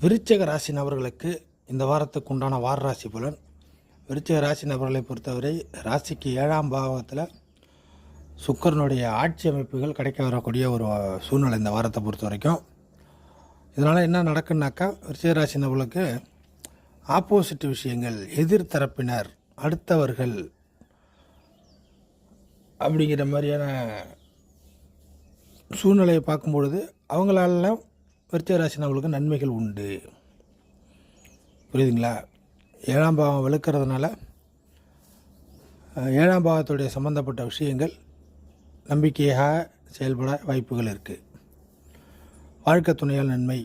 விருச்சிக ராசி நபர்களுக்கு இந்த வாரத்துக்கு உண்டான வார ராசி பலன். விருச்சிக ராசி நபர்களை பொறுத்தவரை ராசிக்கு 7ஆம் பாவத்தில் சுக்கிரனுடைய ஆட்சி அமைப்புகள் கிடைக்க வரக்கூடிய ஒரு சூழ்நிலை இந்த வாரத்தை பொறுத்த வரைக்கும். இதனால் என்ன நடக்குன்னாக்கா, விருச்சிக ராசி நபர்களுக்கு ஆப்போசிட் விஷயங்கள், எதிர்த்தரப்பினர், அடுத்தவர்கள் அப்படிங்கிற மாதிரியான சூழ்நிலையை பார்க்கும்பொழுது அவங்களால விருச்சிக ராசி நபர்களுக்கு நன்மைகள் உண்டு. புரியுதுங்களா? 7ஆம் பாவம் வெளுக்கிறதுனால 7ஆம் பாவத்துடைய சம்பந்தப்பட்ட விஷயங்கள் நம்பிக்கையாக செயல்பட வாய்ப்புகள் இருக்குது. வாழ்க்கை துணையால் நன்மை,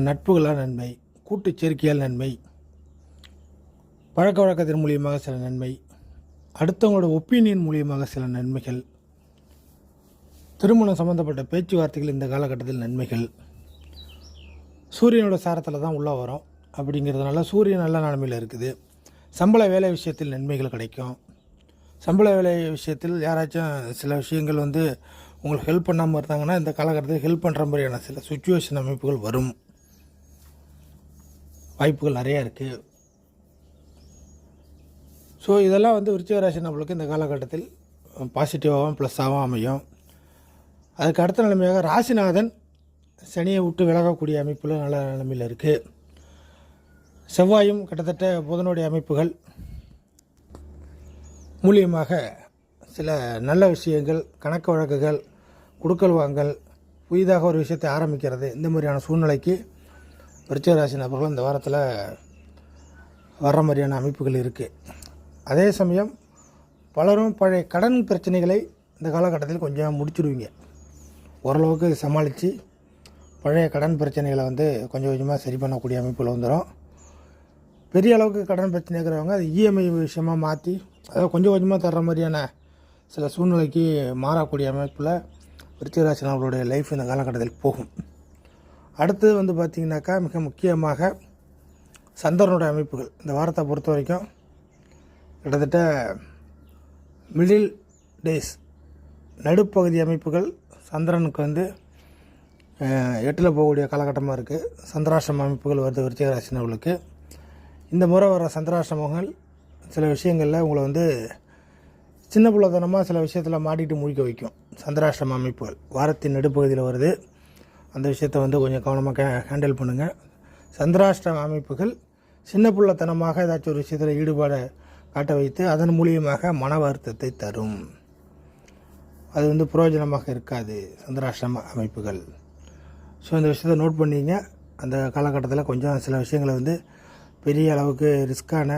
நட்புகளால் நன்மை, கூட்டு சேர்க்கையால் நன்மை, பழக்க வழக்கத்தின் மூலியமாக சில நன்மை, அடுத்தவங்களோட ஒப்பீனியன் மூலியமாக சில நன்மைகள், திருமணம் சம்மந்தப்பட்ட பேச்சுவார்த்தைகள் இந்த காலகட்டத்தில் நன்மைகள். சூரியனோட சாரத்தில் தான் உள்ளே வரும். அப்படிங்கிறதுனால சூரியன் நல்ல நிலைமையில் இருக்குது. சம்பள வேலை விஷயத்தில் நன்மைகள் கிடைக்கும். சம்பள வேலை விஷயத்தில் யாராச்சும் சில விஷயங்கள் உங்களுக்கு ஹெல்ப் பண்ணாமல் இருந்தாங்கன்னா இந்த காலகட்டத்தில் ஹெல்ப் பண்ணுற மாதிரியான சில சுச்சுவேஷன் அமைப்புகள் வரும். வாய்ப்புகள் நிறையா இருக்குது. ஸோ இதெல்லாம் விருச்சிக ராசி நம்மளுக்கு இந்த காலகட்டத்தில் பாசிட்டிவாகவும் ப்ளஸ்ஸாகவும் அமையும். அதுக்கு அடுத்த நிலைமையாக ராசிநாதன் சனியை விட்டு விலகக்கூடிய அமைப்பில் நல்ல நிலைமையில் இருக்குது. செவ்வாயும் கிட்டத்தட்ட புதனுடைய அமைப்புகள் மூலியமாக சில நல்ல விஷயங்கள், கணக்கு வழக்குகள், கொடுக்கல் வாங்கல், புதிதாக ஒரு விஷயத்தை ஆரம்பிக்கிறது, இந்த மாதிரியான சூழ்நிலைக்கு விருச்சிக ராசி நபர்கள் இந்த வாரத்தில் வர்ற மாதிரியான அமைப்புகள் இருக்குது. அதே சமயம் பலரும் பழைய கடன் பிரச்சனைகளை இந்த காலகட்டத்தில் கொஞ்சம் முடிச்சுடுவீங்க. ஓரளவுக்கு சமாளித்து பழைய கடன் பிரச்சனைகளை கொஞ்சம் கொஞ்சமாக சரி பண்ணக்கூடிய அமைப்பில் வந்துடும். பெரிய அளவுக்கு கடன் பிரச்சனை இருக்கிறவங்க அது இஎம்ஐ விஷயமாக மாற்றி அதை கொஞ்சம் கொஞ்சமாக தர்ற மாதிரியான சில சூழ்நிலைக்கு மாறக்கூடிய அமைப்பில் விருச்சிக ராசி நபர்களுடைய லைஃப் இந்த காலகட்டத்தில் போகும். அடுத்தது பார்த்திங்கனாக்கா, மிக முக்கியமாக சந்திரனுடைய அமைப்புகள் இந்த வாரத்தை பொறுத்த வரைக்கும் கிட்டத்தட்ட மிடில் டேஸ், நடுப்பகுதி அமைப்புகள் சந்திரனுக்கு 8ல் போகக்கூடிய காலகட்டமாக இருக்குது. சந்திராஷ்டம அமைப்புகள் வருது விருச்சிக ராசி நபர்களுக்கு. இந்த முறை வர சந்திராஷ்டமங்கள் சில விஷயங்களில் உங்களை சின்ன பிள்ளைத்தனமாக சில விஷயத்தில் மாட்டிட்டு முழிக்க வைக்கும். சந்திராஷ்டம அமைப்புகள் வாரத்தின் நடுப்பகுதியில் வருது. அந்த விஷயத்தை கொஞ்சம் கவனமாக ஹேண்டில் பண்ணுங்கள். சந்திராஷ்டம அமைப்புகள் சின்ன பிள்ளைத்தனமாக ஏதாச்சும் ஒரு விஷயத்தில் ஈடுபாடை காட்ட வைத்து அதன் மூலியமாக மன வருத்தத்தை தரும். அது பிரயோஜனமாக இருக்காது சந்திராஷ்டம அமைப்புகள். ஸோ இந்த விஷயத்தை நோட் பண்ணிங்க. அந்த காலகட்டத்தில் கொஞ்சம் சில விஷயங்களை பெரிய அளவுக்கு ரிஸ்க்கான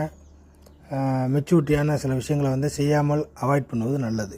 மெச்சூரிட்டியான சில விஷயங்களை செய்யாமல் அவாய்ட் பண்ணுவது நல்லது.